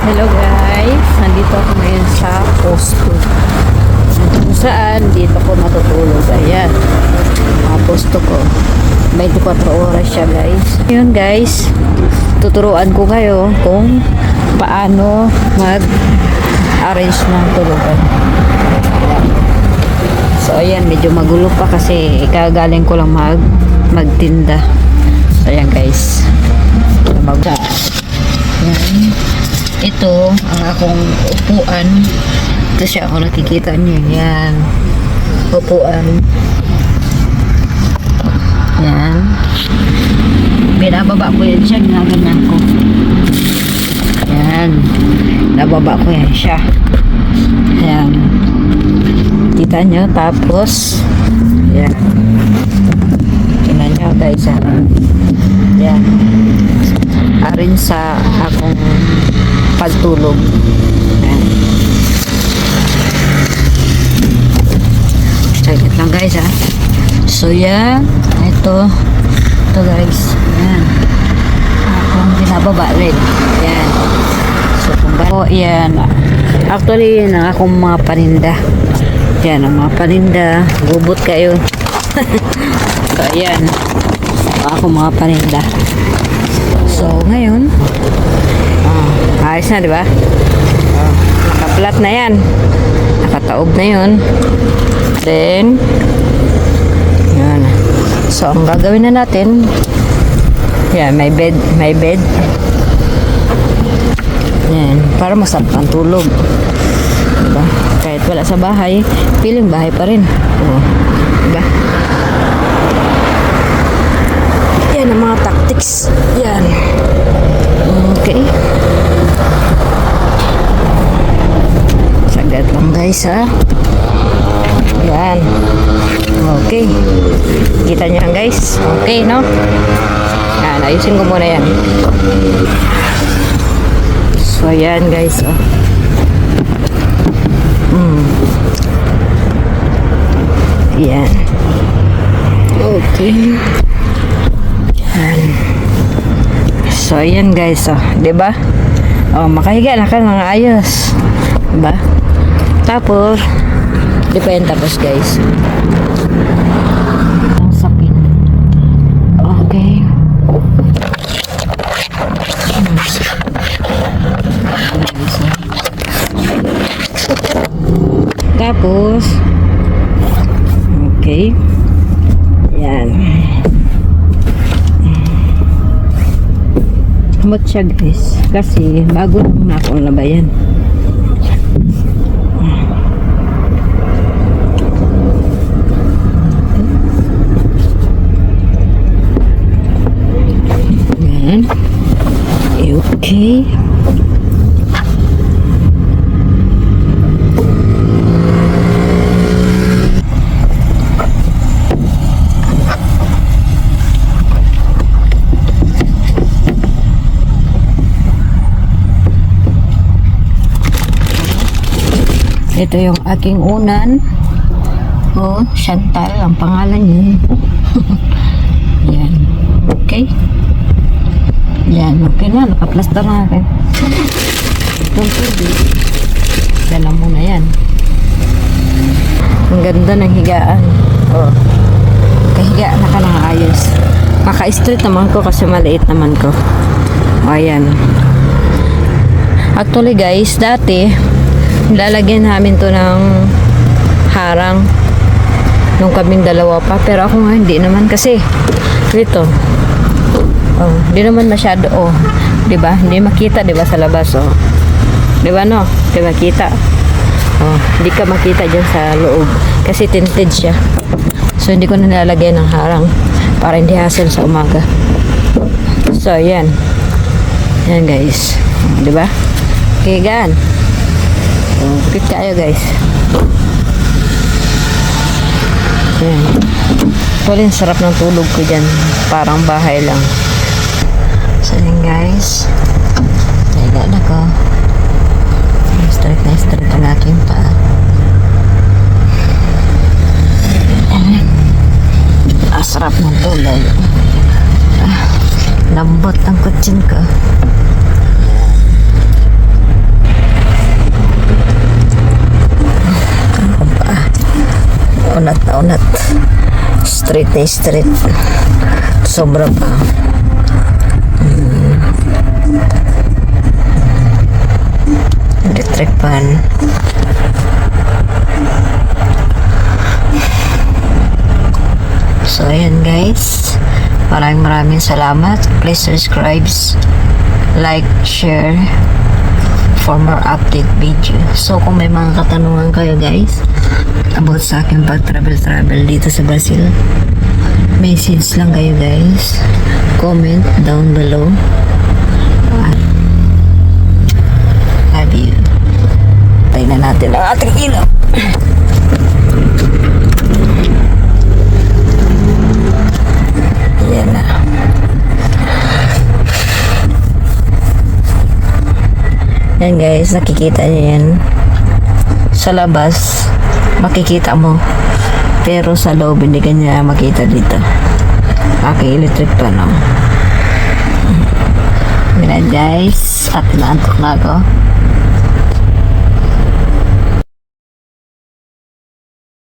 Hello guys, nandito ako ngayon sa posto. Kung saan, dito ko matutulog. Ayan, mga posto ko. 24 oras siya guys. Yun guys, tuturuan ko kayo kung paano mag-arrange ng tulugan. So ayan, medyo magulo pa kasi ikagaling ko lang magtinda. So ayan guys, ayan. Ito ang akong upuan. Ito siya, kung nakikita niyo. Yan. Upuan. Yan. Binababa ko yan siya. Ginaganyan ko. Yan. Nababa ko yan siya. Yan. Kita nyo. Tapos, yan. Tingnan nyo guys. Yan. Arin sa akong pagtulog. Ayan. Saglit lang guys ha. So yan. Ito guys. Ayan. Akong binababa rin. Ayan. So kung ba yan. Actually yan ang akong mga paninda. Yan ang mga paninda. Gubot kayo. So ayan. Akong mga paninda. So ngayon ayos na, di ba? Naka-flat na yan. Nakataob na yun. Then, yan. So, ang gagawin na natin, yan, may bed. Yan, para masarap ang tulog. Diba? Kahit wala sa bahay, piling bahay pa rin. Diba? Yan ang mga tactics. Yan. Okay. Sagad lang guys ha. Yan. Okay. Kita nyo lang guys. Okay no? Yan. Ayusin ko muna yan. So yan guys. Oh. Yan. Okay. Yan. So ayan guys, oh, 'di ba? Oh, makahiga na ka ng ayos. 'Di ba? Tapos di pa yan tapos guys. Ang sapin. Okay. Tapos okay. Yan. Kamot siya guys kasi bago na akong labayan. Yan. Okay. Ito yung aking unan. Oh, Chantal ang pangalan niya. Yan. Okay. Yan. Okay na. Nakaplaster na natin. Itong tubig. Dala muna yan. Ang ganda ng higaan. Oh. Kahigaan na ka ng ayos. Maka-straight naman ko kasi maliit naman ko. O, yan. Actually guys, dati lalagyan namin to ng harang nung kaming dalawa pa, pero ako nga hindi naman kasi dito hindi naman masyado di ba hindi makita, di ba sa labas di ba no, di makita hindi ka makita dyan sa loob kasi tinted siya, so hindi ko na nilalagyan ng harang para hindi hassle sa umaga. So yan guys, di ba? Okay, gan. Cute kayo guys. Ayan. Actually, sarap ng tulog ko dyan. Parang bahay lang. So yun guys. Naiga na ko. Straight na straight ang aking paa. Sarap ng tulog. Lambot ang kutsin ko. na street. Sobra pa. Electric fan. So, ayan guys. Maraming salamat. Please subscribe, like, share for more update video. So, kung may mga katanungan kayo guys about sa akin pag-travel dito sa Brazil, message lang kayo guys. Comment down below. Love you. Tayo na natin ang ating ilaw. Yan na. Yan guys, nakikita niyo yan. Sa labas, makikita mo. Pero sa loob, hindi kanya makita dito. Aking electric pan, no? Yan guys, at inaantok na ako.